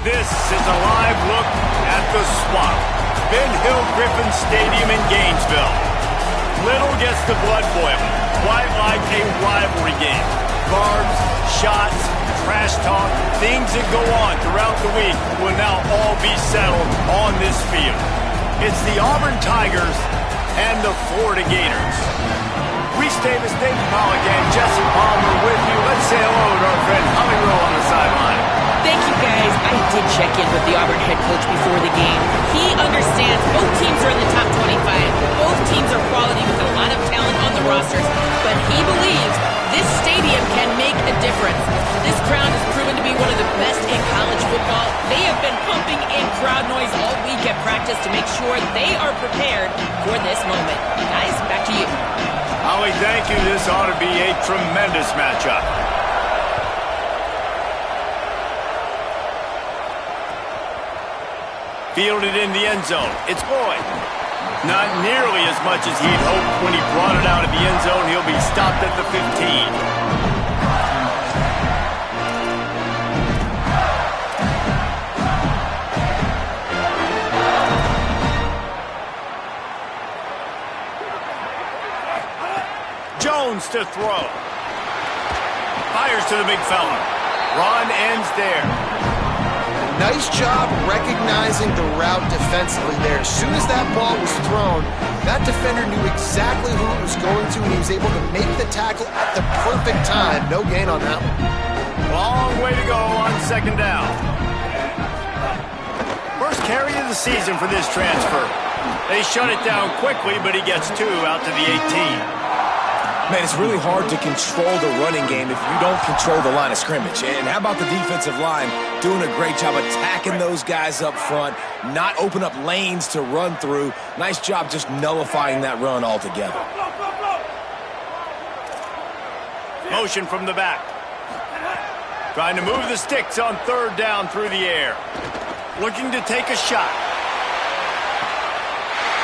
This is a live look at the Swamp, Ben Hill Griffin Stadium in Gainesville. Little gets the blood boiling, quite like a rivalry game. Barbs, shots, trash talk, things that go on throughout the week will now all be settled on this field. It's the Auburn Tigers and the Florida Gators. Reese Davis, David Pollock, and Jesse Palmer with you. Let's say hello to our friend Holly Rowe on the sideline. Thank you, guys. I did check in with the Auburn head coach before the game. He understands both teams are in the top 25. Both teams are quality with a lot of talent on the rosters, but he believes this stadium can make a difference. This crowd has proven to be one of the best in college football. They have been pumping in crowd noise all week at practice to make sure they are prepared for this moment. Guys, back to you. Holly, thank you. This ought to be a tremendous matchup. Fielded in the end zone. It's Boyd. Not nearly as much as he'd hoped when he brought it out of the end zone. He'll be stopped at the 15. Jones to throw. Fires to the big fella. Run ends there. Nice job recognizing the route defensively there. As soon as that ball was thrown, that defender knew exactly who it was going to, and he was able to make the tackle at the perfect time. No gain on that one. Long way to go on second down. First carry of the season for this transfer. They shut it down quickly, but he gets two out to the 18. Man, it's really hard to control the running game if you don't control the line of scrimmage. And how about the defensive line doing a great job attacking those guys up front, not open up lanes to run through. Nice job just nullifying that run altogether. Motion from the back. Trying to move the sticks on third down through the air. Looking to take a shot.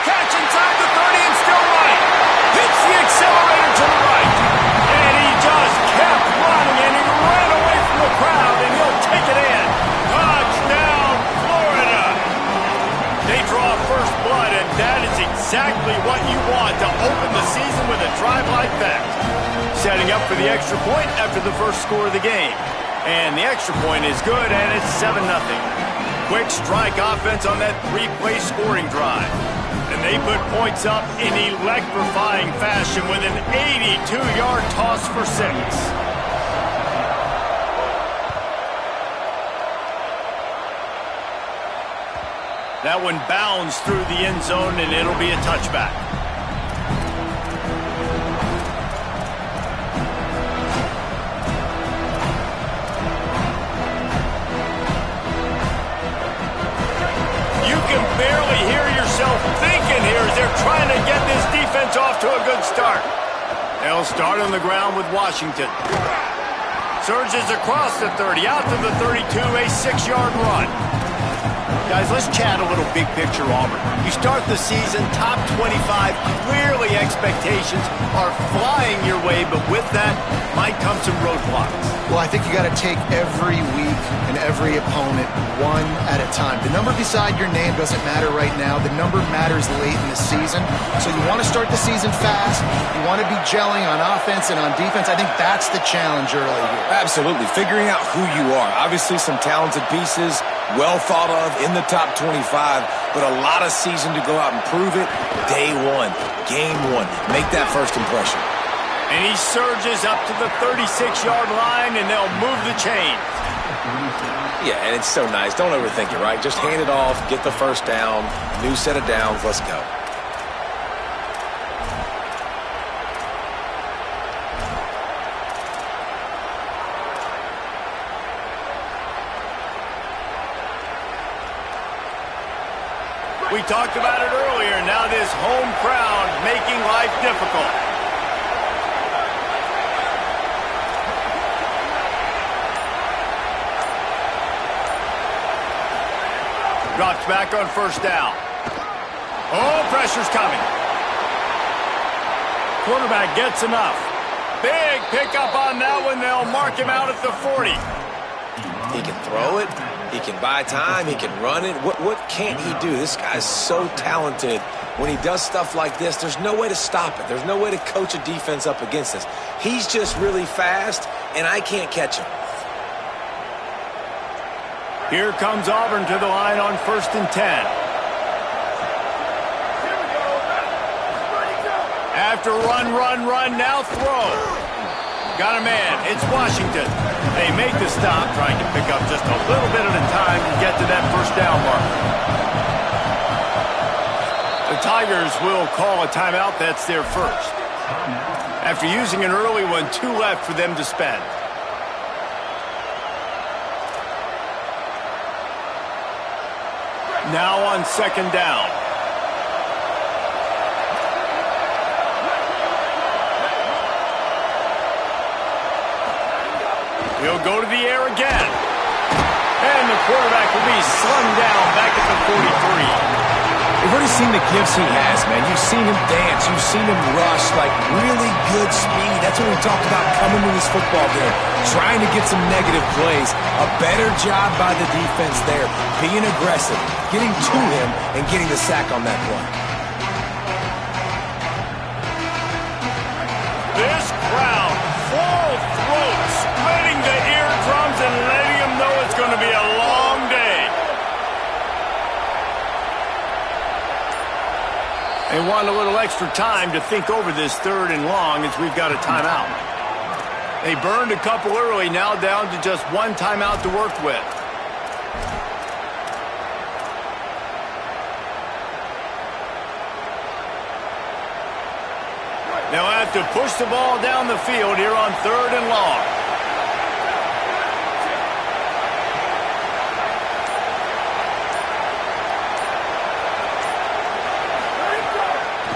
Catch inside the 30 and still running. Hits the accelerator to the right. And he just kept running, and he ran away from the crowd, and he'll take it in. Touchdown, Florida. They draw first blood, and that is exactly what you want to open the season with a drive like that. Setting up for the extra point after the first score of the game. And the extra point is good, and it's 7-0. Quick strike offense on that three-play scoring drive. And they put points up in electrifying fashion with an 82-yard toss for 6. That one bounds through the end zone, and it'll be a touchback. You can barely hear yourself thinking here as they're trying to get this defense off to a good start. They'll start on the ground with Washington. Surges across the 30, out to the 32, a 6-yard run. Guys, let's chat a little big picture Auburn. You start the season top 25. Clearly expectations are flying your way, but with that might come some roadblocks. Well, I think you got to take every week and every opponent one at a time. The number beside your name doesn't matter right now. The number matters late in the season. So you want to start the season fast. You want to be gelling on offense and on defense. I think that's the challenge early here. Absolutely. Figuring out who you are. Obviously some talented pieces, well thought of in the top 25, but a lot of season to go out and prove it. Day one, game one. Make that first impression. And he surges up to the 36-yard line, and they'll move the chain. Yeah, and it's so nice. Don't overthink it, right? Just hand it off, get the first down, new set of downs, let's go. We talked about it earlier. Now this home crowd making life difficult. Drops back on first down. Oh, pressure's coming. Quarterback gets enough. Big pickup on that one. They'll mark him out at the 40. He can throw it. He can buy time. He can run it. What can't he do? This guy's so talented. When he does stuff like this, there's no way to stop it. There's no way to coach a defense up against this. He's just really fast, and I can't catch him. Here comes Auburn to the line on 1st and 10. After run, now throw. Got a man. It's Washington. They make the stop, trying to pick up just a little bit at a time to get to that first down mark. The Tigers will call a timeout. That's their first. After using an early one, 2 left for them to spend. Now on 2nd down. He'll go to the air again. And the quarterback will be slung down back at the 43. You've already seen the gifts he has, man. You've seen him dance. You've seen him rush, like really good speed. That's what we talked about coming to this football game, trying to get some negative plays. A better job by the defense there, being aggressive, getting to him, and getting the sack on that play. This crowd, full throat, splitting the eardrums and letting them know it's going to be a long day. They want a little extra time to think over this 3rd and long as we've got a timeout. They burned a couple early, now down to just 1 timeout to work with. They'll have to push the ball down the field here on 3rd and long.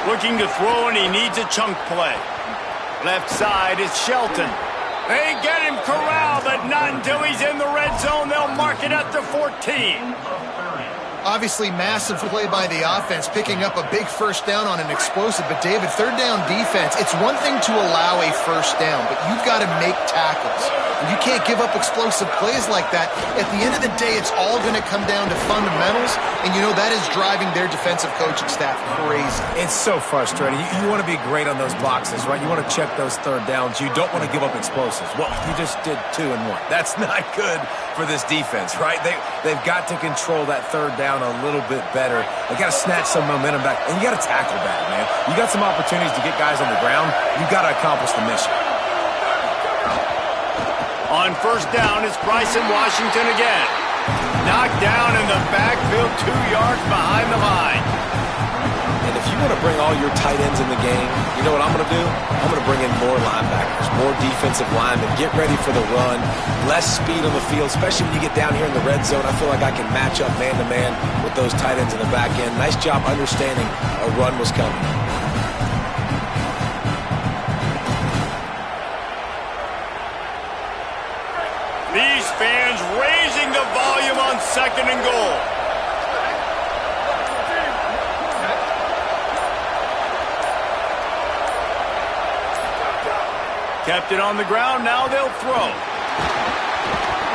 Looking to throw, and he needs a chunk play. Left side is Shelton. They get him corralled, but not until he's in the red zone. They'll mark it at the 14. Obviously, massive play by the offense, picking up a big first down on an explosive. But, David, 3rd down defense, it's one thing to allow a first down, but you've got to make tackles. And you can't give up explosive plays like that. At the end of the day, it's all going to come down to fundamentals, and you know that is driving their defensive coaching staff crazy. It's so frustrating. You want to be great on those boxes, right? You want to check those 3rd downs. You don't want to give up explosives. Well, you just did 2 and 1. That's not good for this defense, right? They've got to control that 3rd down a little bit better. They got to snatch some momentum back, and you got to tackle that, man. You got some opportunities to get guys on the ground. You got to accomplish the mission. On 1st down, it's Bryson Washington again. Knocked down in the backfield, 2 yards behind the line. And if you want to bring all your tight ends in the game, you know what I'm going to do? I'm going to bring in more linebackers, more defensive linemen, get ready for the run, less speed on the field, especially when you get down here in the red zone. I feel like I can match up man-to-man with those tight ends in the back end. Nice job understanding a run was coming. These fans raising the volume on 2nd and goal. Kept it on the ground, now they'll throw.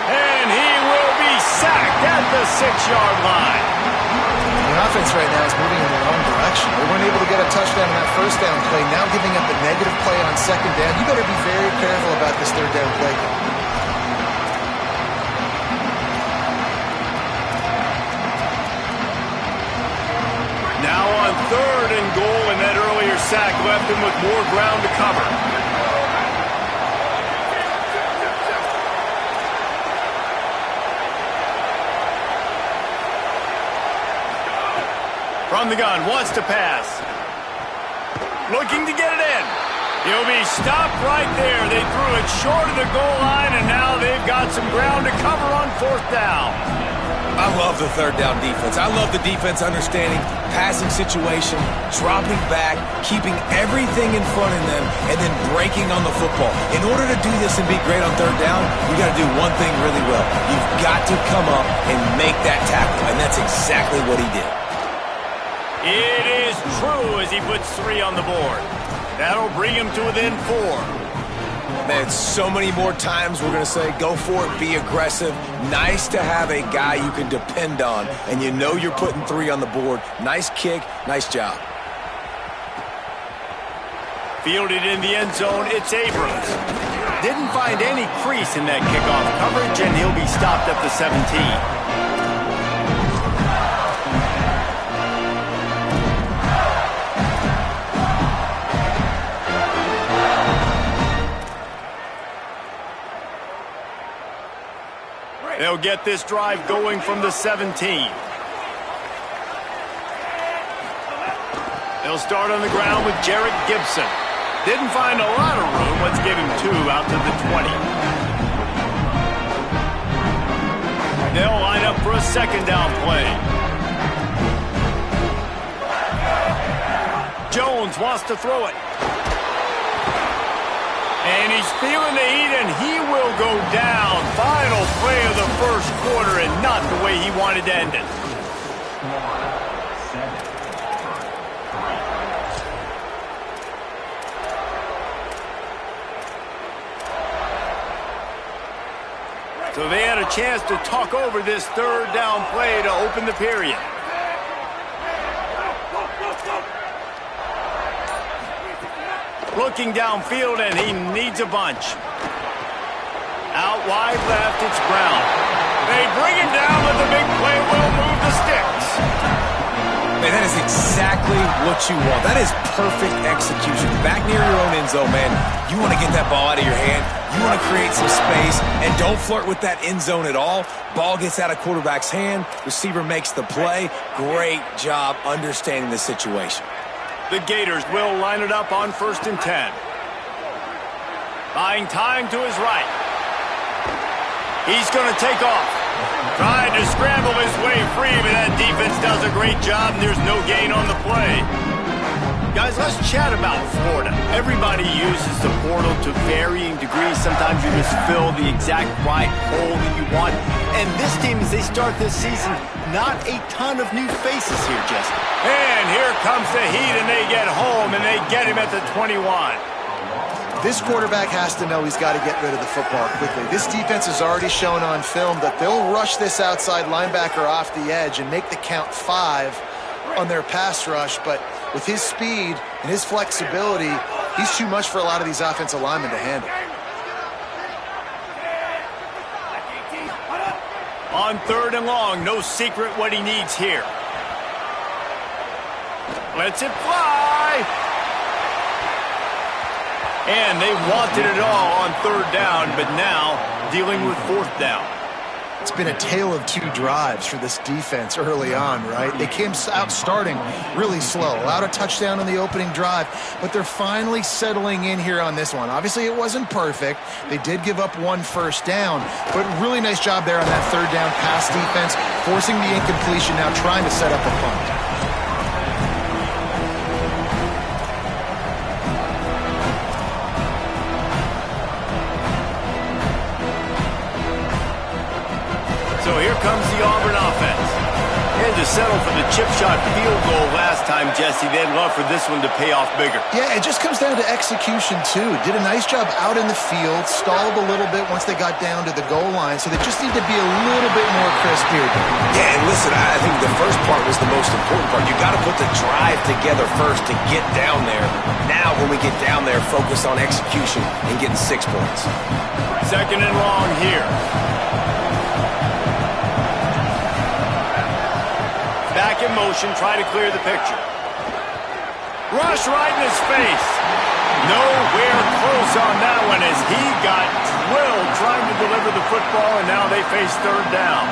And he will be sacked at the 6-yard line. The offense right now is moving in the wrong direction. They weren't able to get a touchdown on that 1st down play. Now giving up a negative play on 2nd down. You better be very careful about this 3rd down play. Now on 3rd and goal, and that earlier sack left him with more ground to cover. From the gun, wants to pass. Looking to get it in. He'll be stopped right there. They threw it short of the goal line, and now they've got some ground to cover on 4th down. I love the 3rd down defense. I love the defense understanding passing situation, dropping back, keeping everything in front of them, and then breaking on the football. In order to do this and be great on 3rd down, you got to do one thing really well. You've got to come up and make that tackle, and that's exactly what he did. It is true as he puts 3 on the board. That'll bring him to within 4. Man, so many more times we're going to say, go for it, be aggressive. Nice to have a guy you can depend on, and you know you're putting 3 on the board. Nice kick, nice job. Fielded in the end zone, it's Abrams. Didn't find any crease in that kickoff coverage, and he'll be stopped at the 17. They'll get this drive going from the 17. They'll start on the ground with Jarrett Gibson. Didn't find a lot of room. Let's give him 2 out to the 20. They'll line up for a second down play. Jones wants to throw it. And he's feeling the heat, and he will go down. Final play of the first quarter, and not the way he wanted to end it. So they had a chance to talk over this third down play to open the period. Looking downfield, and he needs a bunch. Out wide left, it's Brown. They bring him down, but the big play will move the sticks. Man, that is exactly what you want. That is perfect execution. Back near your own end zone, man. You want to get that ball out of your hand. You want to create some space, and don't flirt with that end zone at all. Ball gets out of quarterback's hand. Receiver makes the play. Great job understanding the situation. The Gators will line it up on 1st and 10. Buying time to his right. He's going to take off. Trying to scramble his way free, but that defense does a great job, and there's no gain on the play. Guys, let's chat about Florida. Everybody uses the portal to varying degrees. Sometimes you just fill the exact right hole that you want. And this team, as they start this season, not a ton of new faces here, Jesse. And here comes the heat, and they get home, and they get him at the 21. This quarterback has to know he's got to get rid of the football quickly. This defense has already shown on film that they'll rush this outside linebacker off the edge and make the count 5 on their pass rush, but with his speed and his flexibility, he's too much for a lot of these offensive linemen to handle. On 3rd and long, no secret what he needs here. Lets it fly. And they wanted it all on 3rd down, but now dealing with 4th down. It's been a tale of 2 drives for this defense early on, right? They came out starting really slow, allowed a touchdown on the opening drive, but they're finally settling in here on this one. Obviously, it wasn't perfect. They did give up 1 first down, but really nice job there on that 3rd down pass defense, forcing the incompletion, now trying to set up a punt. So here comes the Auburn offense. And to settle for the chip shot field goal last time, Jesse, they'd love for this one to pay off bigger. Yeah, it just comes down to execution, too. Did a nice job out in the field, stalled a little bit once they got down to the goal line, so they just need to be a little bit more crisp here. Yeah, and listen, I think the first part was the most important part. You got to put the drive together first to get down there. Now, when we get down there, focus on execution and getting 6 points. 2nd and long here. Back in motion, try to clear the picture. Rush right in his face. Nowhere close on that one as he got drilled trying to deliver the football, and now they face 3rd down.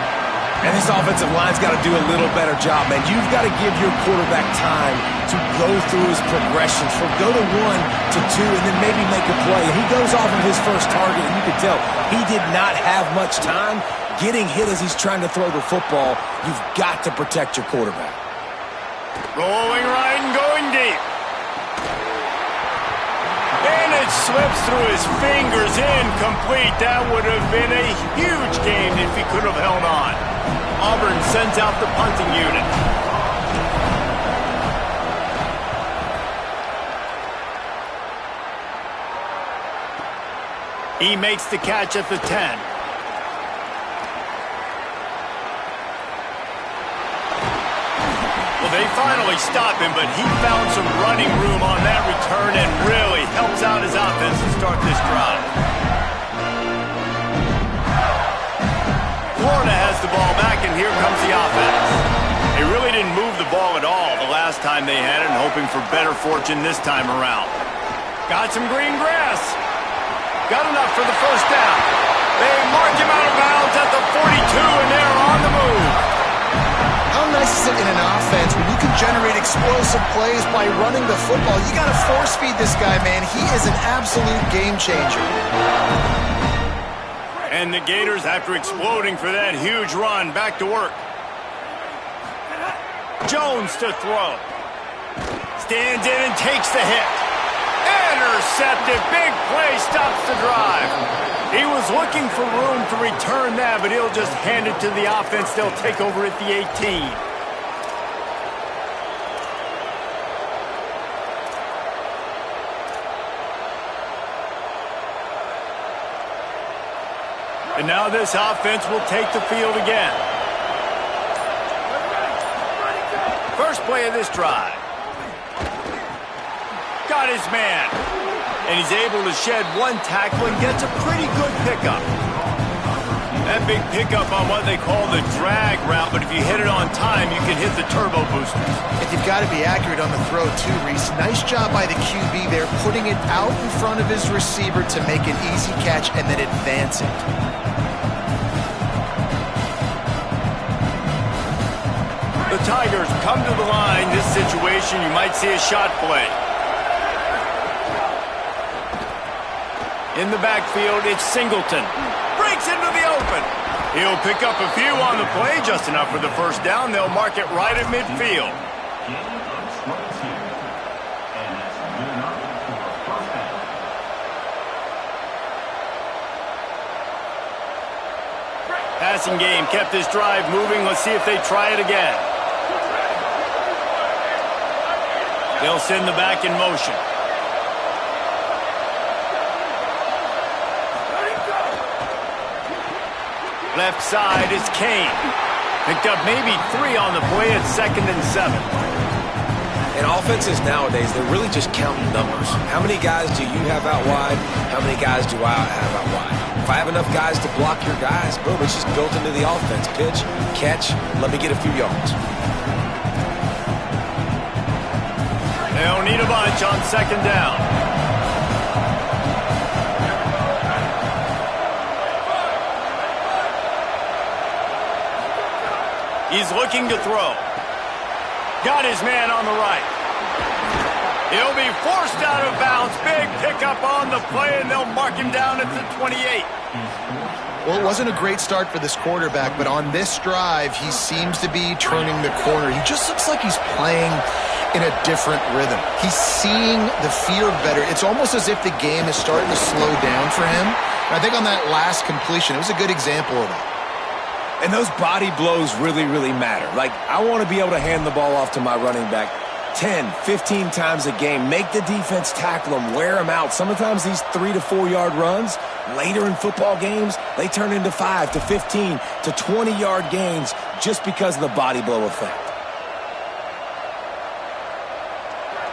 And this offensive line's got to do a little better job, man. You've got to give your quarterback time to go through his progressions from go to 1 to 2 and then maybe make a play. And he goes off of his first target, and you can tell he did not have much time. Getting hit as he's trying to throw the football, you've got to protect your quarterback. Rolling right and going deep. And it slips through his fingers, incomplete. That would have been a huge gain if he could have held on. Auburn sends out the punting unit. He makes the catch at the 10. Well, they finally stop him, but he found some running room on that return and really helps out his offense to start this drive. Florida has the ball back, and here comes the offense. They really didn't move the ball at all the last time they had it, and hoping for better fortune this time around. Got some green grass. Got enough for the first down. They mark him out of bounds at the 42, and they're on the move. How nice is it in an offense when you can generate explosive plays by running the football? You got to force feed this guy, man. He is an absolute game changer. And the Gators, after exploding for that huge run, back to work. Jones to throw. Stands in and takes the hit. Intercepted. Big play stops the drive. He was looking for room to return that, but he'll just hand it to the offense. They'll take over at the 18. And now this offense will take the field again. First play of this drive. Got his man. And he's able to shed one tackle and gets a pretty good pickup. That big pickup on what they call the drag route, but if you hit it on time, you can hit the turbo boosters. And you've got to be accurate on the throw, too, Reese. Nice job by the QB there, putting it out in front of his receiver to make an easy catch and then advance it. The Tigers come to the line. This situation, you might see a shot play. In the backfield, it's Singleton. Breaks into the open. He'll pick up a few on the play, just enough for the first down. They'll mark it right at midfield. Passing game kept this drive moving. Let's see if they try it again. They'll send the back in motion. Left side is Kane. Picked up maybe 3 on the play at 2nd and 7. And offenses nowadays, they're really just counting numbers. How many guys do you have out wide? How many guys do I have out wide? If I have enough guys to block your guys, boom, it's just built into the offense. Pitch, catch, let me get a few yards. They'll need a bunch on 2nd down. He's looking to throw. Got his man on the right. He'll be forced out of bounds. Big pickup on the play, and they'll mark him down at the 28. Well, it wasn't a great start for this quarterback, but on this drive, he seems to be turning the corner. He just looks like he's playing in a different rhythm. He's seeing the field better. It's almost as if the game is starting to slow down for him. And I think on that last completion, it was a good example of that. And those body blows really, really matter. Like, I want to be able to hand the ball off to my running back 10, 15 times a game. Make the defense tackle them, wear them out. Sometimes these 3 to 4 yard runs, later in football games, they turn into 5 to 15 to 20 yard gains just because of the body blow effect.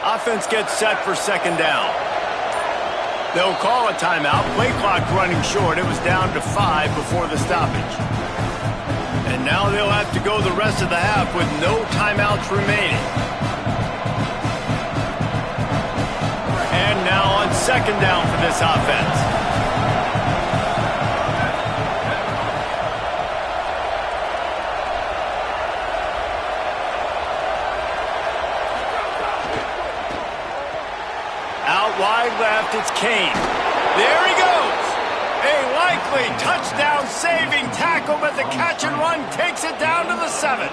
Offense gets set for 2nd down. They'll call a timeout. Play clock running short. It was down to 5 before the stoppage. And now they'll have to go the rest of the half with no timeouts remaining. And now on 2nd down for this offense. Out wide left, it's Kane. There he goes. A likely touchdown-saving tackle, but the catch and run takes it down to the 7.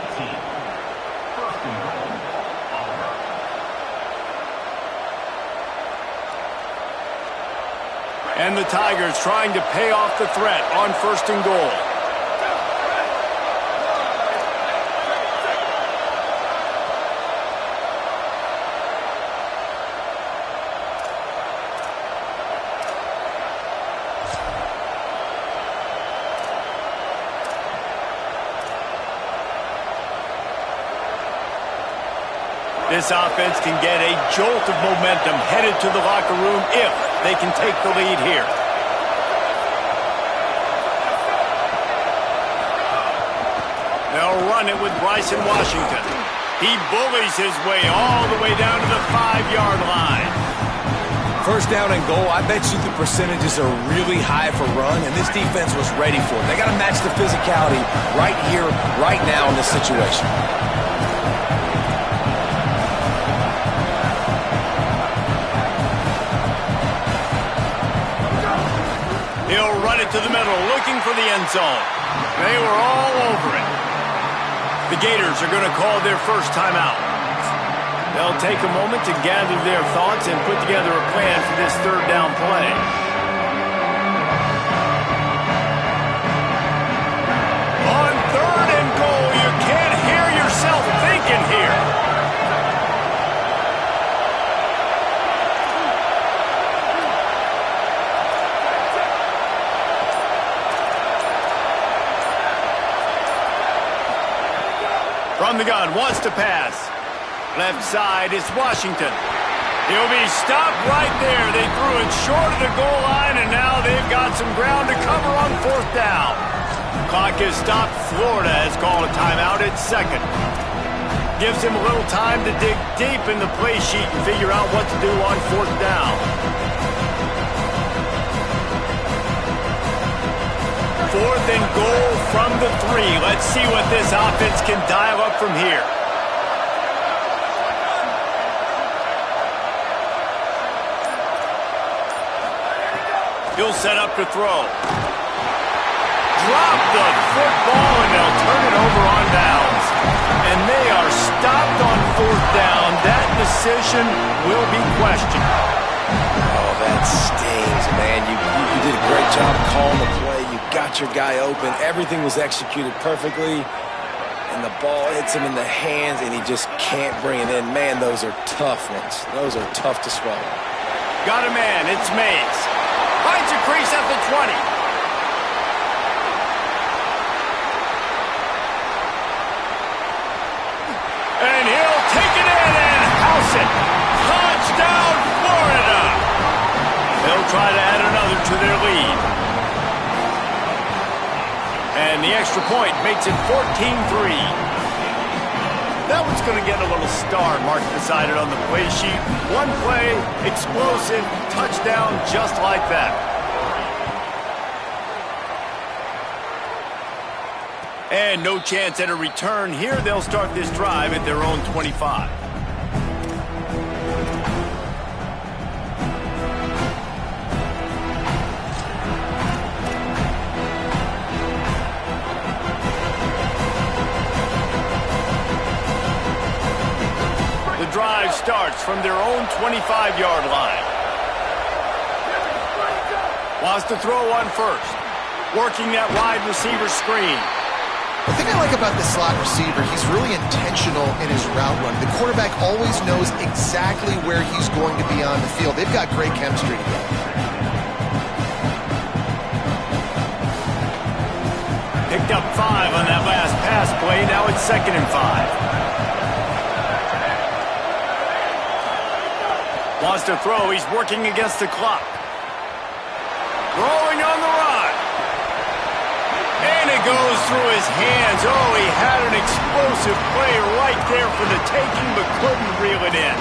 And the Tigers trying to pay off the threat on 1st and goal. This offense can get a jolt of momentum headed to the locker room if they can take the lead here. They'll run it with Bryson Washington. He bullies his way all the way down to the 5-yard line. First down and goal, I bet you the percentages are really high for run, and this defense was ready for it. They got to match the physicality right here, right now in this situation. He'll run it to the middle, looking for the end zone. They were all over it. The Gators are going to call their first timeout. They'll take a moment to gather their thoughts and put together a plan for this third down play. On third and goal, you can't hear yourself thinking here. From the gun, wants to pass. Left side is Washington. He'll be stopped right there. They threw it short of the goal line, and now they've got some ground to cover on fourth down. Clock is stopped. Florida has called a timeout at second. Gives him a little time to dig deep in the play sheet and figure out what to do on fourth down. Fourth and goal from the 3. Let's see what this offense can dial up from here. He'll set up to throw. Drop the football, and they'll turn it over on downs. And they are stopped on fourth down. That decision will be questioned. Oh, that stings, man. You did a great job calling the play. You got your guy open. Everything was executed perfectly. And the ball hits him in the hands, and he just can't bring it in. Man, those are tough ones. Those are tough to swallow. Got a man. It's Mays. Finds a crease at the 20. And he'll take it in and house it. Touchdown, Florida. They'll try to add another to their lead. And the extra point makes it 14-3. That one's going to get a little star marked beside it on the play sheet. One play, explosive, touchdown, just like that. And no chance at a return here. They'll start this drive at their own 25. Drive starts from their own 25-yard line. Wants to throw on first. Working that wide receiver screen. The thing I like about the slot receiver, he's really intentional in his route run. The quarterback always knows exactly where he's going to be on the field. They've got great chemistry together. Picked up 5 on that last pass play. Now it's 2nd and 5. Wants to throw. He's working against the clock. Throwing on the run. And it goes through his hands. Oh, he had an explosive play right there for the taking, but couldn't reel it in.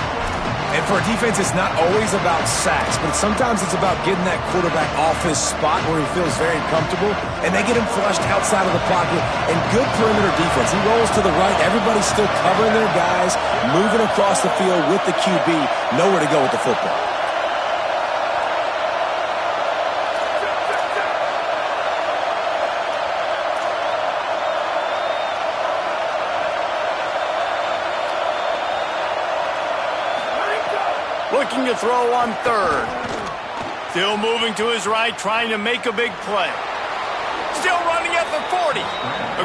And for a defense, it's not always about sacks, but sometimes it's about getting that quarterback off his spot where he feels very comfortable, and they get him flushed outside of the pocket. And good perimeter defense. He rolls to the right. Everybody's still covering their guys, moving across the field with the QB. Nowhere to go with the football. Looking to throw on third. Still moving to his right, trying to make a big play. Still running at the 40.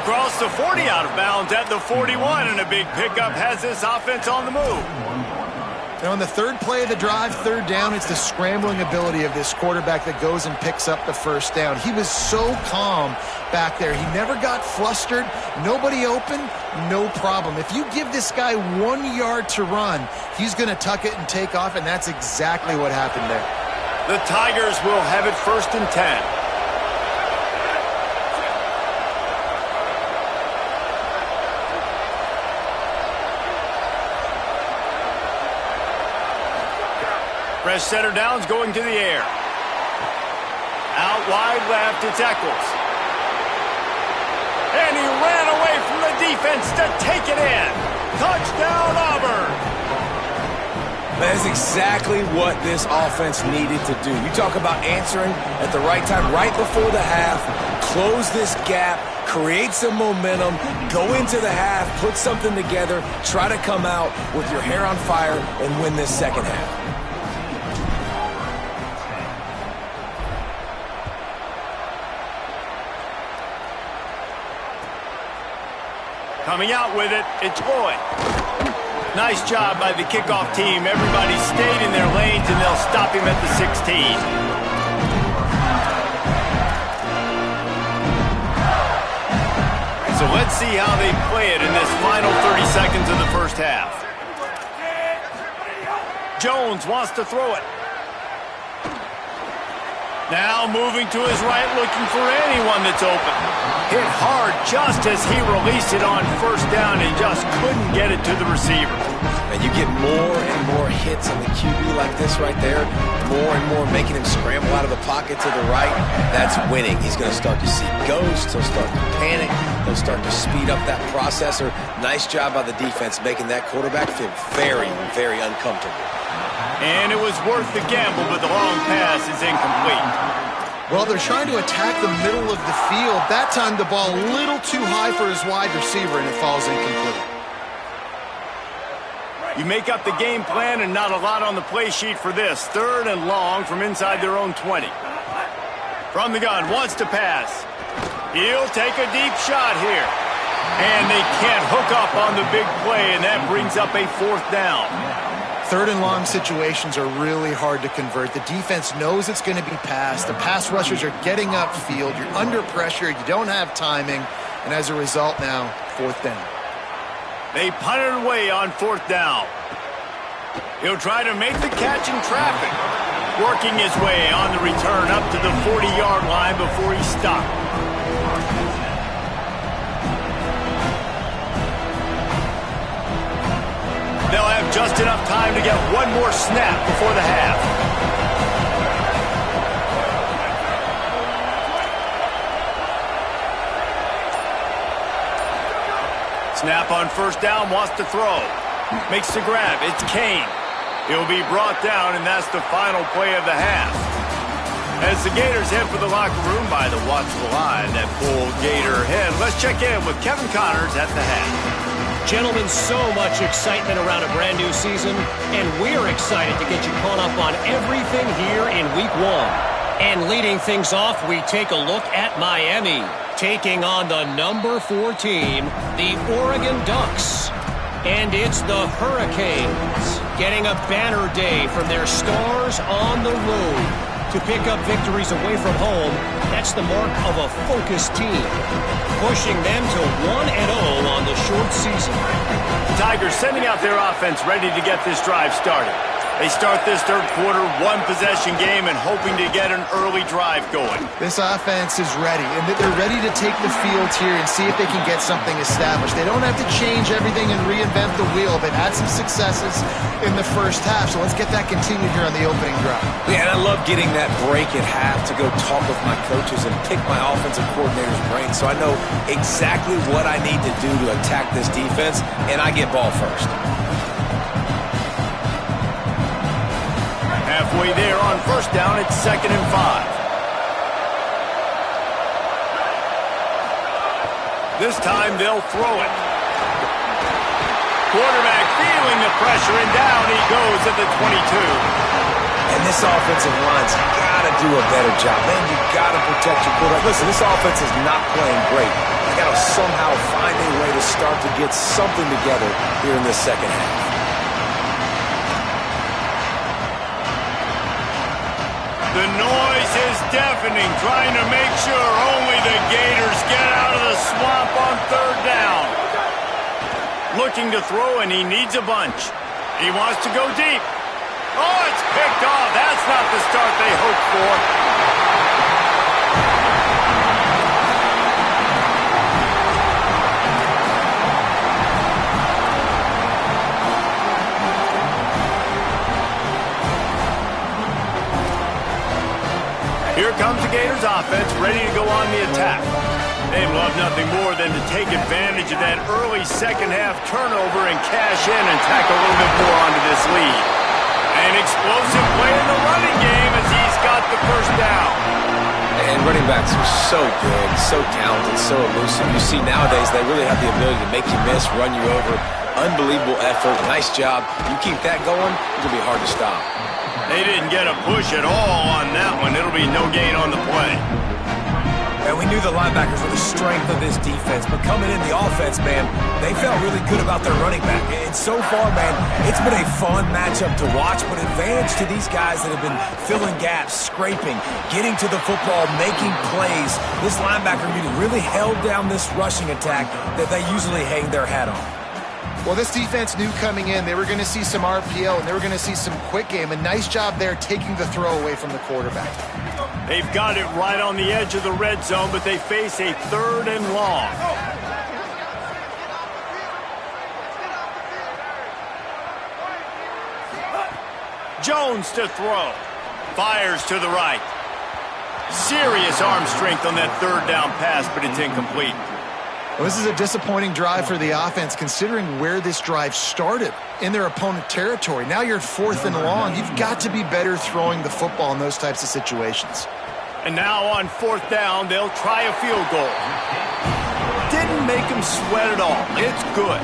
Across the 40, out of bounds at the 41, and a big pickup has this offense on the move. And on the third play of the drive, third down, it's the scrambling ability of this quarterback that goes and picks up the first down. He was so calm back there. He never got flustered. Nobody open, no problem. If you give this guy 1 yard to run, he's going to tuck it and take off, and that's exactly what happened there. The Tigers will have it 1st and 10. Fresh center downs going to the air. Out wide left, it's Eccles. And he ran away from the defense to take it in. Touchdown, Auburn. That's exactly what this offense needed to do. You talk about answering at the right time, right before the half, close this gap, create some momentum, go into the half, put something together, try to come out with your hair on fire and win this second half. Coming out with it, it's Boyd. Nice job by the kickoff team. Everybody stayed in their lanes, and they'll stop him at the 16. So let's see how they play it in this final 30 seconds of the first half. Jones wants to throw it. Now moving to his right, looking for anyone that's open. Hit hard just as he released it on first down and just couldn't get it to the receiver. And you get more and more hits on the QB like this right there, more and more making him scramble out of the pocket to the right. That's winning. He's going to start to see ghosts. He'll start to panic. He'll start to speed up that processor. Nice job by the defense making that quarterback feel very, very uncomfortable. And it was worth the gamble, but the long pass is incomplete. Well, they're trying to attack the middle of the field. That time the ball a little too high for his wide receiver, and it falls incomplete. You make up the game plan and not a lot on the play sheet for this. 3rd and long from inside their own 20. From the gun, wants to pass. He'll take a deep shot here. And they can't hook up on the big play, and that brings up a 4th down. 3rd and long situations are really hard to convert. The defense knows it's going to be passed. The pass rushers are getting upfield. You're under pressure. You don't have timing. And as a result now, 4th down. They punt it away on 4th down. He'll try to make the catch in traffic. Working his way on the return up to the 40-yard line before he stopped. They'll have just enough time to get one more snap before the half. Snap on first down, wants to throw. Makes the grab, it's Kane. He'll be brought down, and that's the final play of the half. As the Gators head for the locker room by the watchful eye, that full Gator head. Let's check in with Kevin Connors at the half. Gentlemen, so much excitement around a brand new season, and we're excited to get you caught up on everything here in Week 1. And leading things off, we take a look at Miami, taking on the number 4 team, the Oregon Ducks. And it's the Hurricanes getting a banner day from their stars on the road. To pick up victories away from home, that's the mark of a focused team, pushing them to 1-0 on the short season. The Tigers sending out their offense ready to get this drive started. They start this third quarter, one-possession game, and hoping to get an early drive going. This offense is ready, and they're ready to take the field here and see if they can get something established. They don't have to change everything and reinvent the wheel. They've had some successes in the first half, so let's get that continued here on the opening drive. Yeah, and I love getting that break at half to go talk with my coaches and pick my offensive coordinator's brain so I know exactly what I need to do to attack this defense, and I get ball first. Halfway there on first down, it's 2nd and 5. This time they'll throw it. Quarterback feeling the pressure, and down he goes at the 22. And this offensive line's got to do a better job. Man, you got to protect your quarterback. Listen, this offense is not playing great. I got to somehow find a way to start to get something together here in this second half. The noise is deafening, trying to make sure only the Gators get out of the swamp on third down. Looking to throw, and he needs a bunch. He wants to go deep. Oh, it's picked off. That's not the start they hoped for. Here comes the Gators offense, ready to go on the attack. They'd love nothing more than to take advantage of that early second-half turnover and cash in and tack a little bit more onto this lead. An explosive play in the running game as he's got the first down. And running backs are so good, so talented, so elusive. You see nowadays they really have the ability to make you miss, run you over. Unbelievable effort. Nice job. You keep that going, it's going to be hard to stop. They didn't get a push at all on that one. It'll be no gain on the play. And we knew the linebackers were the strength of this defense, but coming in the offense, man, they felt really good about their running back. And so far, man, it's been a fun matchup to watch, but advantage to these guys that have been filling gaps, scraping, getting to the football, making plays. This linebacker unit really held down this rushing attack that they usually hang their hat on. Well, this defense knew coming in they were going to see some RPO and they were going to see some quick game. A nice job there taking the throw away from the quarterback. They've got it right on the edge of the red zone, but they face a third and long. Jones to throw. Fires to the right. Serious arm strength on that third down pass, but it's incomplete. Well, this is a disappointing drive for the offense, considering where this drive started in their opponent territory. Now you're at 4th and long. You've got to be better throwing the football in those types of situations. And now on 4th down, they'll try a field goal. Didn't make them sweat at all. It's good.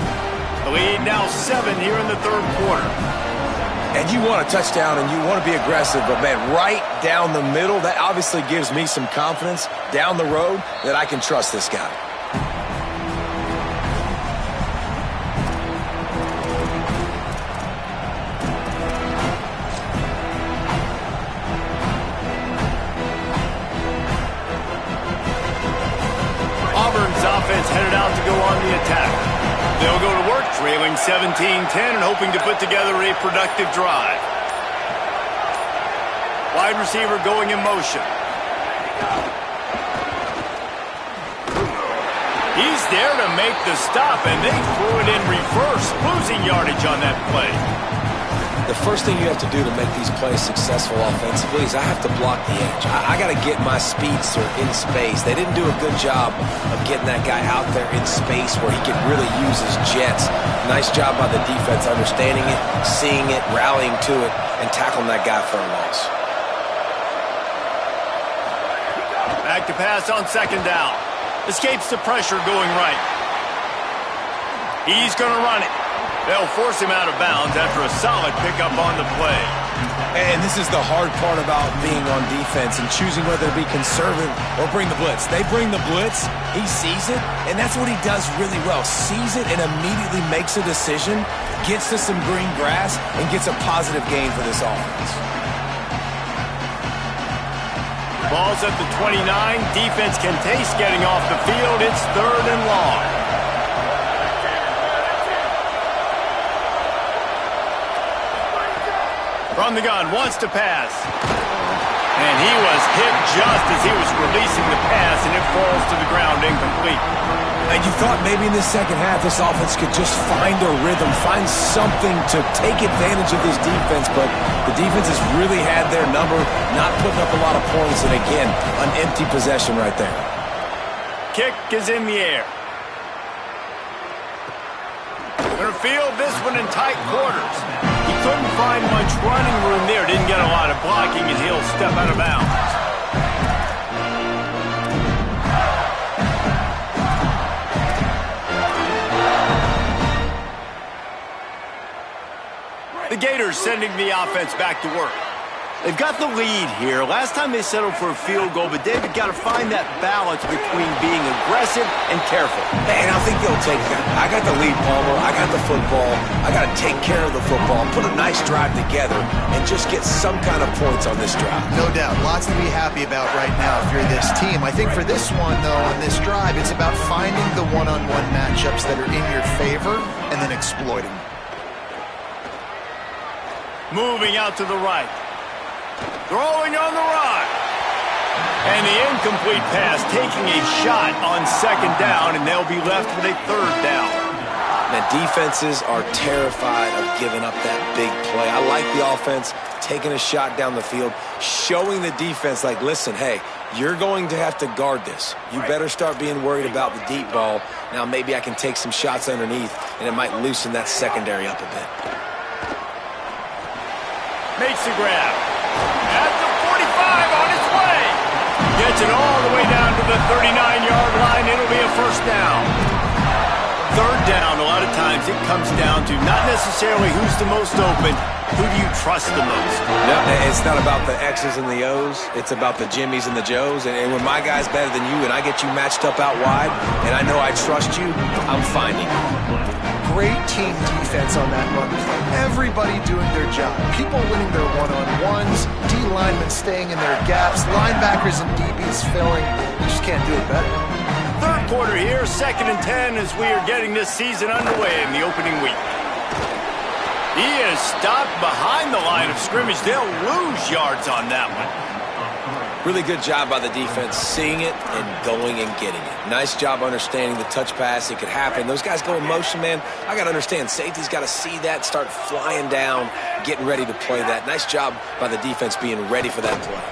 The lead now 7 here in the third quarter. And you want a touchdown and you want to be aggressive, but man, right down the middle, that obviously gives me some confidence down the road that I can trust this guy. Offense headed out to go on the attack. They'll go to work trailing 17-10 and hoping to put together a productive drive. Wide receiver going in motion. He's there to make the stop, and they threw it in reverse, losing yardage on that play. The first thing you have to do to make these plays successful offensively is I have to block the edge. I got to get my speedster in space. They didn't do a good job of getting that guy out there in space where he could really use his jets. Nice job by the defense understanding it, seeing it, rallying to it, and tackling that guy for a loss. Back to pass on 2nd down. Escapes the pressure going right. He's going to run it. They'll force him out of bounds after a solid pickup on the play. And this is the hard part about being on defense and choosing whether to be conservative or bring the blitz. They bring the blitz, he sees it, and that's what he does really well. Sees it and immediately makes a decision, gets to some green grass, and gets a positive gain for this offense. Ball's at the 29. Defense can taste getting off the field. It's 3rd and long. From the gun, wants to pass. And he was hit just as he was releasing the pass, and it falls to the ground incomplete. And you thought maybe in the second half this offense could just find a rhythm, find something to take advantage of this defense, but the defense has really had their number, not putting up a lot of points, and again, an empty possession right there. Kick is in the air. Gonna field this one in tight quarters. He couldn't find much running room there, didn't get a lot of blocking, and he'll step out of bounds. The Gators sending the offense back to work. They've got the lead here. Last time they settled for a field goal, but David got to find that balance between being aggressive and careful. And I think they'll take that. I got the lead, Palmer. I got the football. I got to take care of the football, put a nice drive together, and just get some kind of points on this drive. No doubt. Lots to be happy about right now if you're this team. I think for this one, though, on this drive, it's about finding the one-on-one matchups that are in your favor and then exploiting. Moving out to the right. Throwing on the run. And the incomplete pass taking a shot on second down, and they'll be left with a third down. Now, defenses are terrified of giving up that big play. I like the offense taking a shot down the field, showing the defense, like, listen, hey, you're going to have to guard this. You better start being worried about the deep ball. Now, maybe I can take some shots underneath, and it might loosen that secondary up a bit. Makes the grab. At the 45 on its way. Gets it all the way down to the 39-yard line. It'll be a first down. Third down, a lot of times it comes down to not necessarily who's the most open, who do you trust the most? No, it's not about the X's and the O's. It's about the Jimmies and the Joes. And when my guy's better than you and I get you matched up out wide and I know I trust you, I'm finding you. Great team defense on that run play. Everybody doing their job. People winning their one-on-ones, D linemen staying in their gaps, linebackers and DBs filling. You just can't do it better. Third quarter here, 2nd and 10 as we are getting this season underway in the opening week. He is stopped behind the line of scrimmage. They'll lose yards on that one. Really good job by the defense, seeing it and going and getting it. Nice job understanding the touch pass. It could happen. Those guys go in motion, man. I got to understand, safety's got to see that, start flying down, getting ready to play that. Nice job by the defense being ready for that play.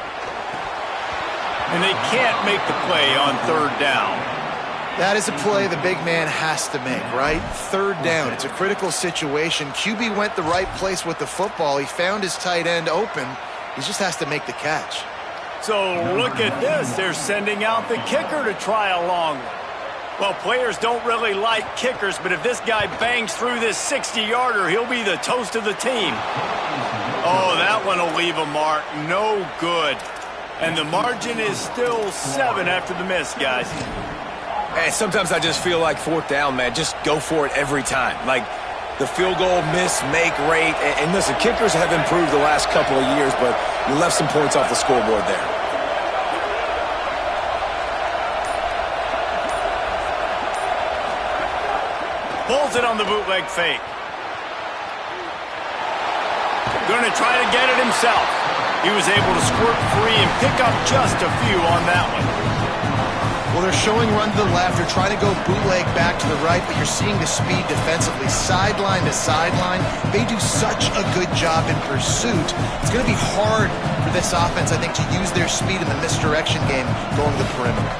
And they can't make the play on third down. That is a play the big man has to make, right? Third down. It's a critical situation. QB went the right place with the football. He found his tight end open. He just has to make the catch. So look at this. They're sending out the kicker to try a long one. Well, players don't really like kickers, but if this guy bangs through this 60-yarder, he'll be the toast of the team. Oh, that one will leave a mark. No good. And the margin is still 7 after the miss, guys. Hey, sometimes I just feel like fourth down, man. Just go for it every time. Like the field goal miss, make rate. And listen, kickers have improved the last couple of years, but you left some points off the scoreboard there. Pulls it on the bootleg fake. Going to try to get it himself. He was able to squirt free and pick up just a few on that one. Well, they're showing run to the left. They're trying to go bootleg back to the right, but you're seeing the speed defensively, sideline to sideline. They do such a good job in pursuit. It's going to be hard for this offense, I think, to use their speed in the misdirection game going to the perimeter.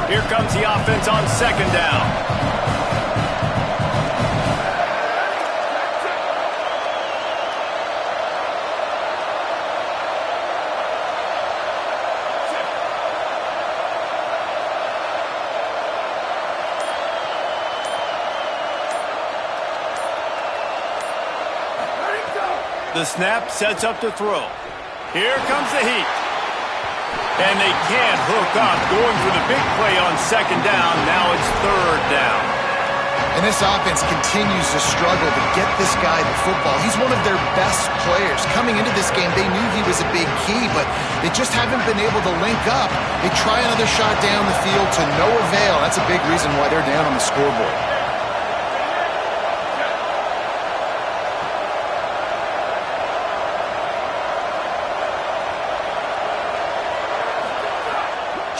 Here comes the offense on second down. The snap sets up to throw. Here comes the heat. And they can't hook up. Going for the big play on second down. Now it's third down. And this offense continues to struggle to get this guy the football. He's one of their best players. Coming into this game, they knew he was a big key, but they just haven't been able to link up. They try another shot down the field to no avail. That's a big reason why they're down on the scoreboard.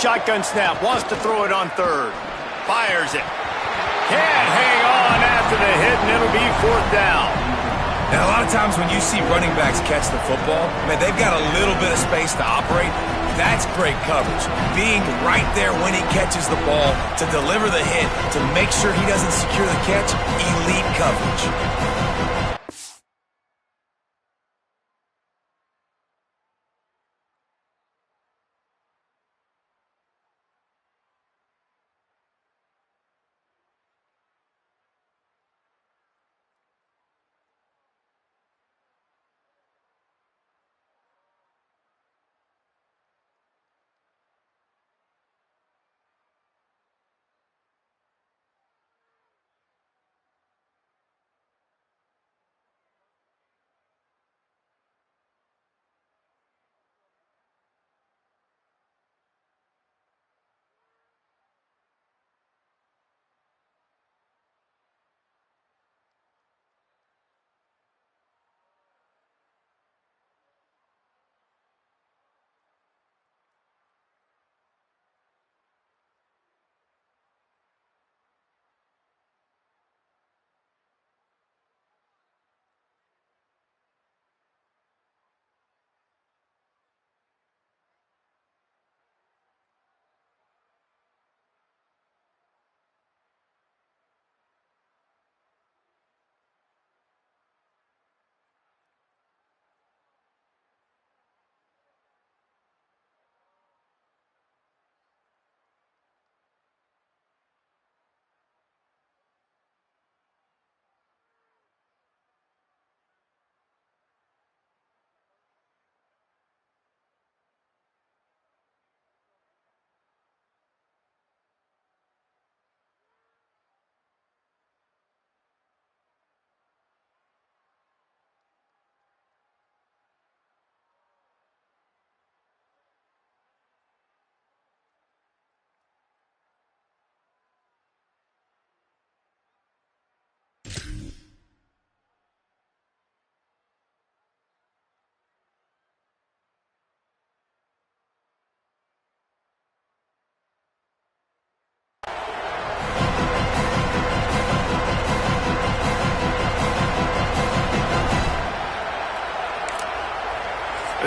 Shotgun snap, wants to throw it on third. Fires it. Can't hang on after the hit, and it'll be fourth down. And a lot of times when you see running backs catch the football, man, they've got a little bit of space to operate. That's great coverage. Being right there when he catches the ball to deliver the hit, to make sure he doesn't secure the catch, elite coverage.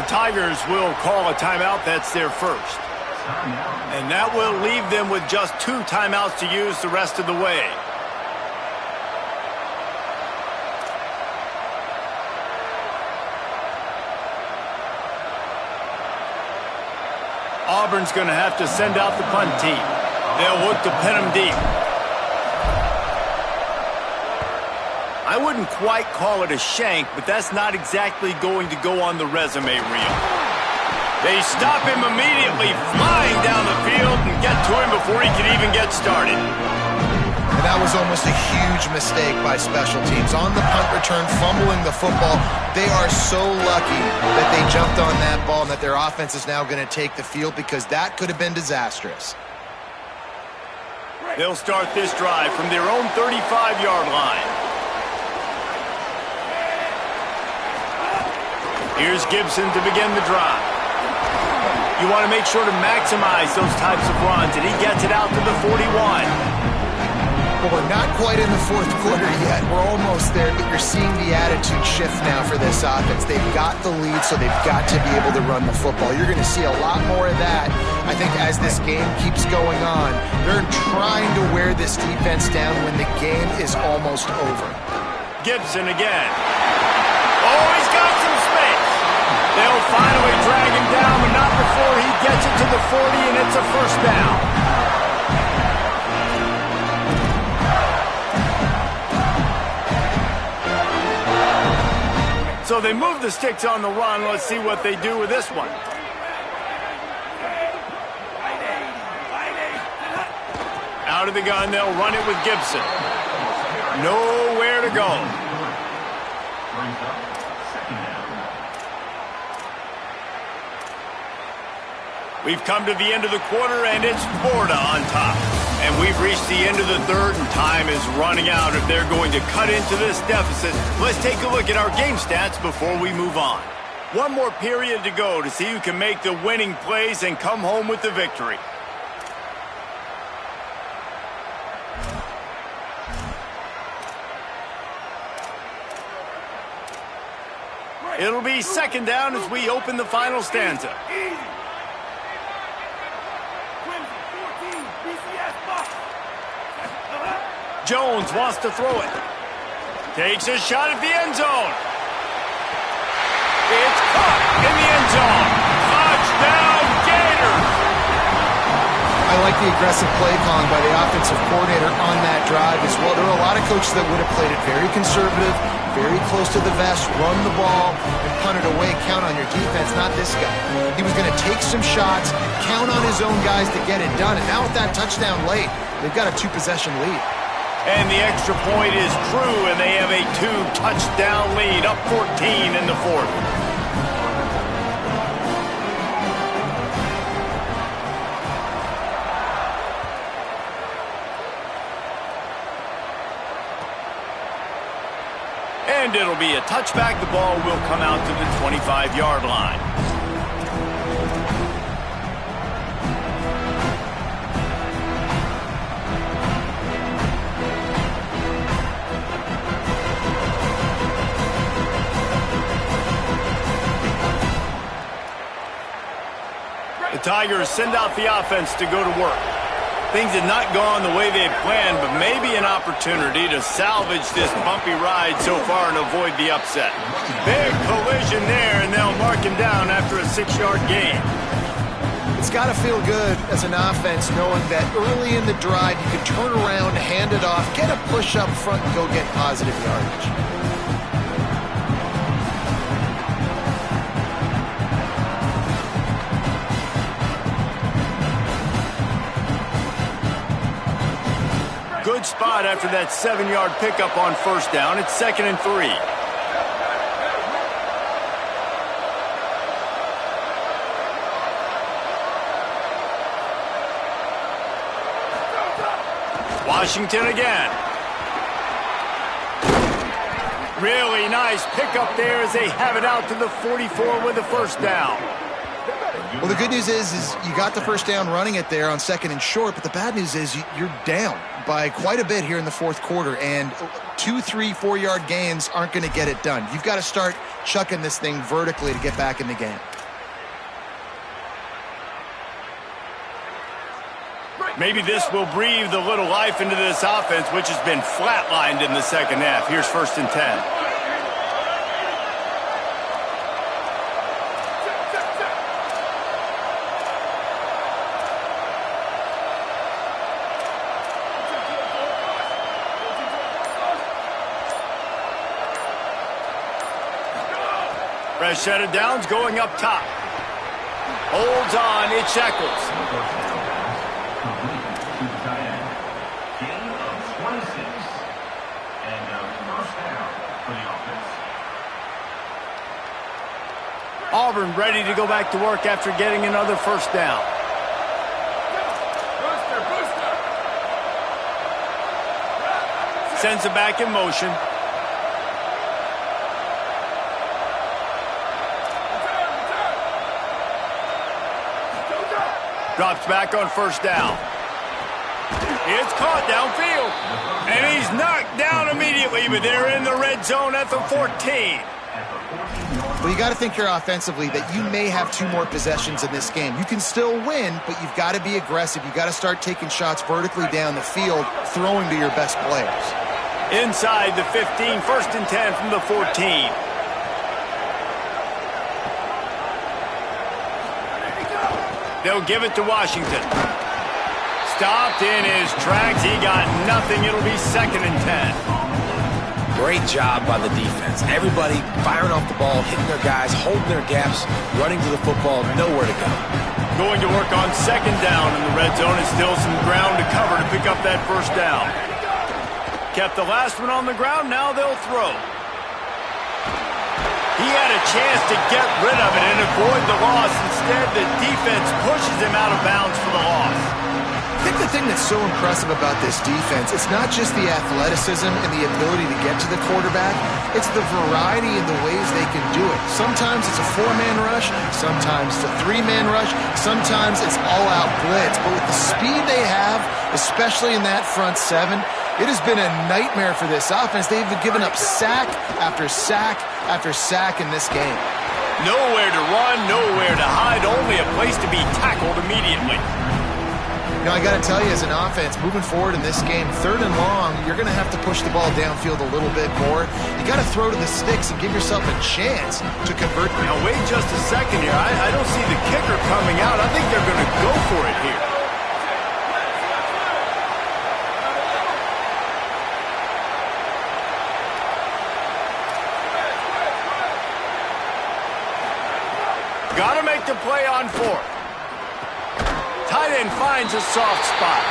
Tigers will call a timeout. That's their first. And that will leave them with just 2 timeouts to use the rest of the way. Auburn's going to have to send out the punt team. They'll look to pin them deep. I wouldn't quite call it a shank, but that's not exactly going to go on the resume reel. They stop him immediately, flying down the field, and get to him before he can even get started. And that was almost a huge mistake by special teams. On the punt return, fumbling the football, they are so lucky that they jumped on that ball and that their offense is now going to take the field, because that could have been disastrous. They'll start this drive from their own 35-yard line. Here's Gibson to begin the drive. You want to make sure to maximize those types of runs, and he gets it out to the 41. Well, we're not quite in the fourth quarter yet. We're almost there, but you're seeing the attitude shift now for this offense. They've got the lead, so they've got to be able to run the football. You're going to see a lot more of that, I think, as this game keeps going on. They're trying to wear this defense down when the game is almost over. Gibson again. Oh, he's got some space. They'll finally drag him down, but not before he gets it to the 40, and it's a first down. So they move the sticks on the run. Let's see what they do with this one. Out of the gun, they'll run it with Gibson. Nowhere to go. We've come to the end of the quarter, and it's Florida on top. And we've reached the end of the third, and time is running out if they're going to cut into this deficit. Let's take a look at our game stats before we move on. One more period to go to see who can make the winning plays and come home with the victory. It'll be second down as we open the final stanza. Jones wants to throw it. Takes a shot at the end zone. It's caught in the end zone. Touchdown, Gators! I like the aggressive play calling by the offensive coordinator on that drive as well. There are a lot of coaches that would have played it very conservative, very close to the vest, run the ball, and punt it away. Count on your defense, not this guy. He was going to take some shots, count on his own guys to get it done. And now with that touchdown late, they've got a 2-possession lead. And the extra point is true, and they have a 2-touchdown lead, up 14 in the fourth. And it'll be a touchback. The ball will come out to the 25-yard line. The Tigers send out the offense to go to work. Things had not gone the way they had planned, but maybe an opportunity to salvage this bumpy ride so far and avoid the upset. Big collision there, and they'll mark him down after a 6-yard gain. It's got to feel good as an offense knowing that early in the drive you can turn around, hand it off, get a push up front, and go get positive yardage. Good spot after that 7-yard pickup on first down. It's 2nd and 3. Washington again. Really nice pickup there as they have it out to the 44 with a first down. Well, the good news is you got the first down running it there on 2nd and short, but the bad news is you're down by quite a bit here in the fourth quarter, and 2, 3, 4-yard gains aren't going to get it done. You've got to start chucking this thing vertically to get back in the game. Maybe this will breathe a little life into this offense, which has been flatlined in the second half. Here's 1st and 10. Fresh set of downs going up top. Holds on, it's Eccles. Gain of 26 and a first down for the offense. Auburn ready to go back to work after getting another first down. Sends it back in motion. Drops back on first down. It's caught downfield. And he's knocked down immediately, but they're in the red zone at the 14. Well, you got to think here offensively that you may have 2 more possessions in this game. You can still win, but you've got to be aggressive. You've got to start taking shots vertically down the field, throwing to your best players. Inside the 15, 1st and 10 from the 14. They'll give it to Washington. Stopped in his tracks. He got nothing. It'll be 2nd and 10. Great job by the defense. Everybody firing off the ball, hitting their guys, holding their gaps, running to the football, nowhere to go. Going to work on 2nd down in the red zone, and still some ground to cover to pick up that first down. Kept the last one on the ground. Now they'll throw. He had a chance to get rid of it and avoid the loss. Instead, the defense pushes him out of bounds for the loss. I think the thing that's so impressive about this defense, it's not just the athleticism and the ability to get to the quarterback, it's the variety in the ways they can do it. Sometimes it's a 4-man rush, sometimes it's a 3-man rush, sometimes it's all-out blitz. But with the speed they have, especially in that front 7, it has been a nightmare for this offense. They've given up sack after sack after sack in this game. Nowhere to run, nowhere to hide, only a place to be tackled immediately. You know, I got to tell you, as an offense, moving forward in this game, 3rd and long, you're going to have to push the ball downfield a little bit more. You got to throw to the sticks and give yourself a chance to convert. Now, wait just a second here. I don't see the kicker coming out. I think they're going to go for it here. Got to make the play on 4th. Tight end finds a soft spot.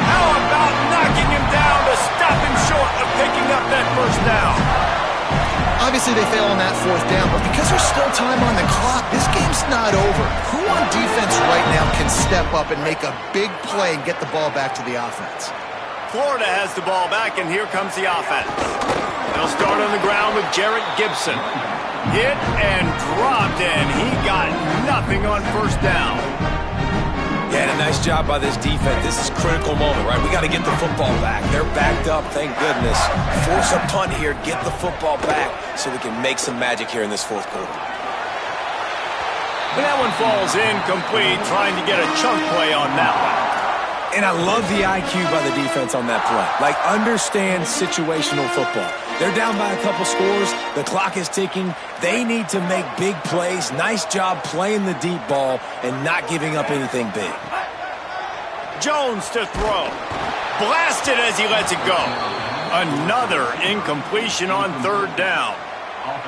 How about knocking him down to stop him short of picking up that first down? Obviously, they fail on that 4th down, but because there's still time on the clock, this game's not over. Who on defense right now can step up and make a big play and get the ball back to the offense? Florida has the ball back, and here comes the offense. They'll start on the ground with Jarrett Gibson. Hit and dropped, and he got nothing on first down. Yeah, and a nice job by this defense. This is a critical moment, right? We got to get the football back. They're backed up, thank goodness. Force a punt here, get the football back so we can make some magic here in this 4th quarter. And that one falls incomplete, trying to get a chunk play on that one. And I love the IQ by the defense on that play. Like, understand situational football. They're down by a couple scores. The clock is ticking. They need to make big plays. Nice job playing the deep ball and not giving up anything big. Jones to throw. Blasted as he lets it go. Another incompletion on 3rd down.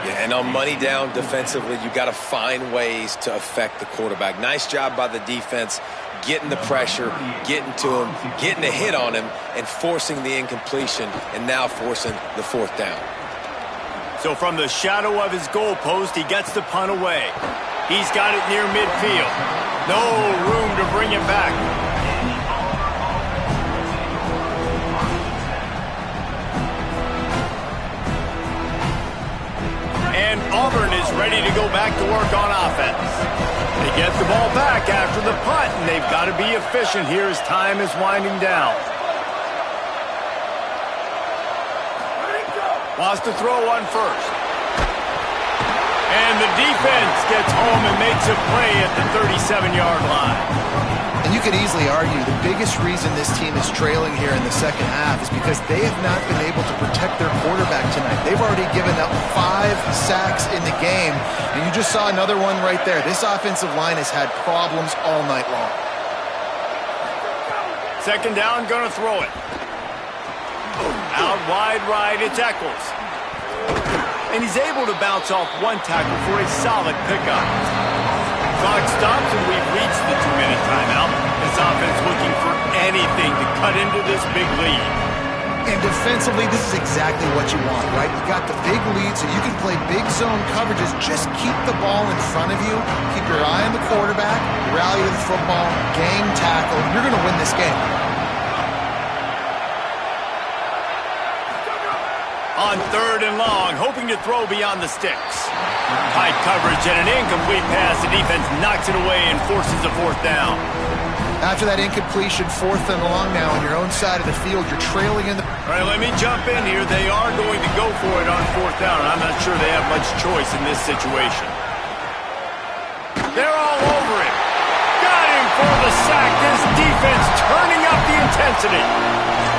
Yeah, and on money down defensively, you got to find ways to affect the quarterback. Nice job by the defense, getting the pressure, getting to him, getting a hit on him, and forcing the incompletion, and now forcing the 4th down. So from the shadow of his goalpost, he gets the punt away. He's got it near midfield. No room to bring it back. And Auburn is ready to go back to work on offense. They get the ball back after the punt, and they've got to be efficient here as time is winding down. Wants to throw on 1st. And the defense gets home and makes a play at the 37-yard line. And you could easily argue the biggest reason this team is trailing here in the second half is because they have not been able to protect their quarterback tonight. They've already given up 5 sacks in the game, and you just saw another one right there. This offensive line has had problems all night long. Second down, gonna throw it. Out wide right, it's Eccles. And he's able to bounce off one tackle for a solid pickup. Clock stops and we've reached the 2-minute timeout. This offense looking for anything to cut into this big lead. And defensively, this is exactly what you want, right? You got the big lead, so you can play big zone coverages. Just keep the ball in front of you. Keep your eye on the quarterback. Rally to the football. Gang tackle. You're going to win this game. On 3rd and long, hoping to throw beyond the sticks. Tight coverage and an incomplete pass. The defense knocks it away and forces a 4th down. After that incompletion, 4th and long now on your own side of the field, you're trailing in the... All right, let me jump in here. They are going to go for it on 4th down. I'm not sure they have much choice in this situation. They're all over it. Got him for the sack. This defense turning up the intensity.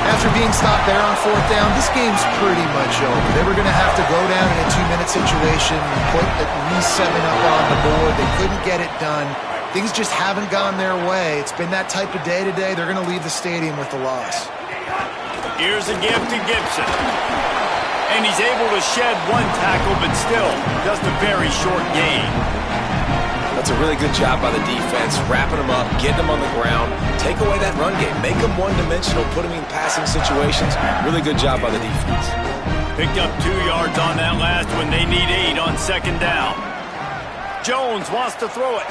After being stopped there on 4th down, this game's pretty much over. They were going to have to go down in a 2-minute situation and put at least 7 up on the board. They couldn't get it done. Things just haven't gone their way. It's been that type of day today. They're going to leave the stadium with the loss. Here's a give to Gibson. And he's able to shed 1 tackle, but still just a very short gain. That's a really good job by the defense, wrapping them up, getting them on the ground, take away that run game, make them one-dimensional, put them in passing situations. Really good job by the defense. Picked up 2 yards on that last one. They need 8 on 2nd down. Jones wants to throw it.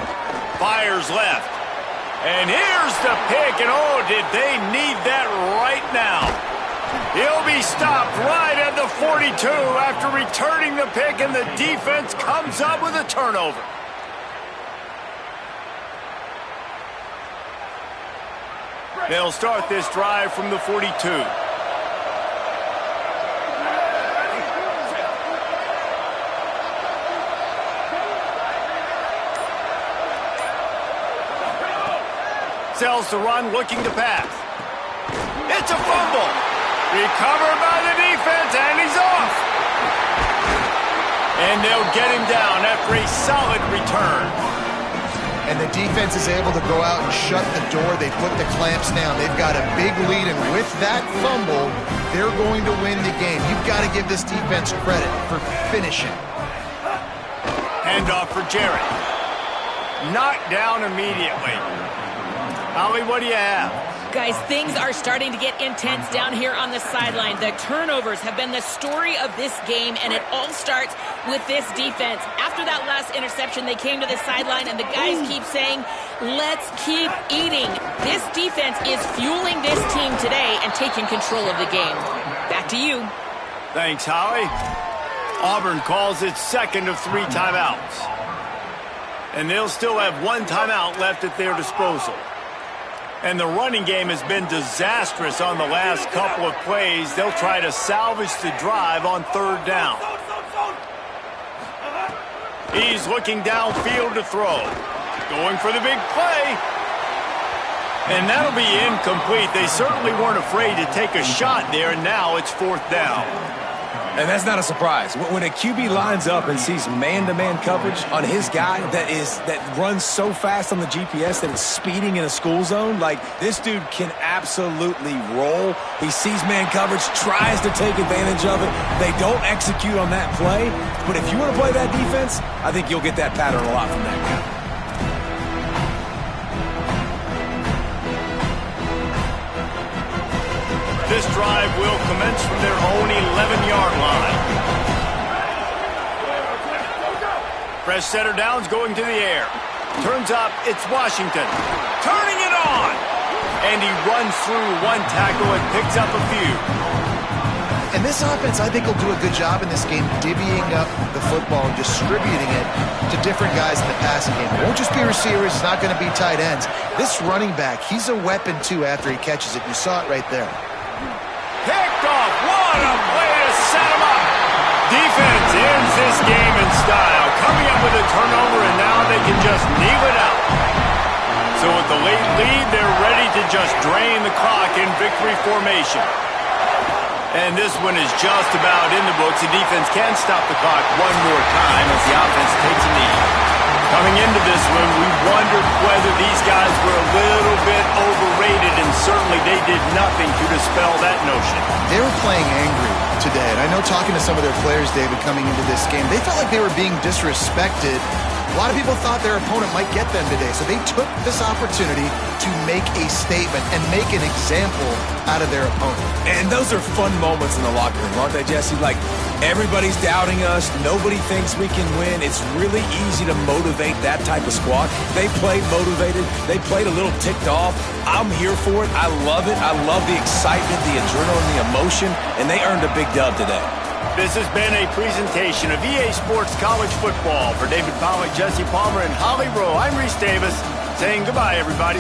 Fires left. And here's the pick, and oh, did they need that right now. He'll be stopped right at the 42 after returning the pick, and the defense comes up with a turnover. They'll start this drive from the 42. Sells to run, looking to pass. It's a fumble. Recovered by the defense, and he's off. And they'll get him down after a solid return. And the defense is able to go out and shut the door. They put the clamps down. They've got a big lead, and with that fumble, they're going to win the game. You've got to give this defense credit for finishing. Handoff for Jarrett. Knocked down immediately. Holly, what do you have? Guys, things are starting to get intense down here on the sideline. The turnovers have been the story of this game, and it all starts with this defense. After that last interception, they came to the sideline, and the guys keep saying, let's keep eating. This defense is fueling this team today and taking control of the game. Back to you. Thanks, Howie. Auburn calls its 2nd of 3 timeouts. And they'll still have 1 timeout left at their disposal. And the running game has been disastrous on the last couple of plays. They'll try to salvage the drive on 3rd down. He's looking downfield to throw. Going for the big play. And that'll be incomplete. They certainly weren't afraid to take a shot there, and now it's 4th down. And that's not a surprise. When a QB lines up and sees man-to-man coverage on his guy that runs so fast on the GPS that it's speeding in a school zone, like this dude can absolutely roll. He sees man coverage, tries to take advantage of it. They don't execute on that play. But if you want to play that defense, I think you'll get that pattern a lot from that guy. This drive will commence from their own 11-yard line. Fresh setter downs going to the air. Turns up, it's Washington. Turning it on! And he runs through 1 tackle and picks up a few. And this offense, I think, will do a good job in this game divvying up the football and distributing it to different guys in the passing game. It won't just be receivers. It's not going to be tight ends. This running back, he's a weapon, too, after he catches it. You saw it right there. Picked off. What a way to set him up. Defense ends this game in style. Coming up with a turnover, and now they can just kneel it out. So So with the late lead, they're ready to just drain the clock in victory formation. And this one is just about in the books. The defense can stop the clock one more time as the offense takes a knee. Coming into this one, we wondered whether these guys were a little bit overrated, and certainly they did nothing to dispel that notion. They were playing angry today, and I know talking to some of their players, David, coming into this game, they felt like they were being disrespected. A lot of people thought their opponent might get them today, so they took this opportunity to make a statement and make an example out of their opponent. And those are fun moments in the locker room, aren't they, Jesse? Like, everybody's doubting us. Nobody thinks we can win. It's really easy to motivate that type of squad. They played motivated. They played a little ticked off. I'm here for it. I love it. I love the excitement, the adrenaline, the emotion, and they earned a big dub today. This has been a presentation of EA Sports College Football. For David Pollack, Jesse Palmer, and Holly Rowe, I'm Reese Davis saying goodbye, everybody.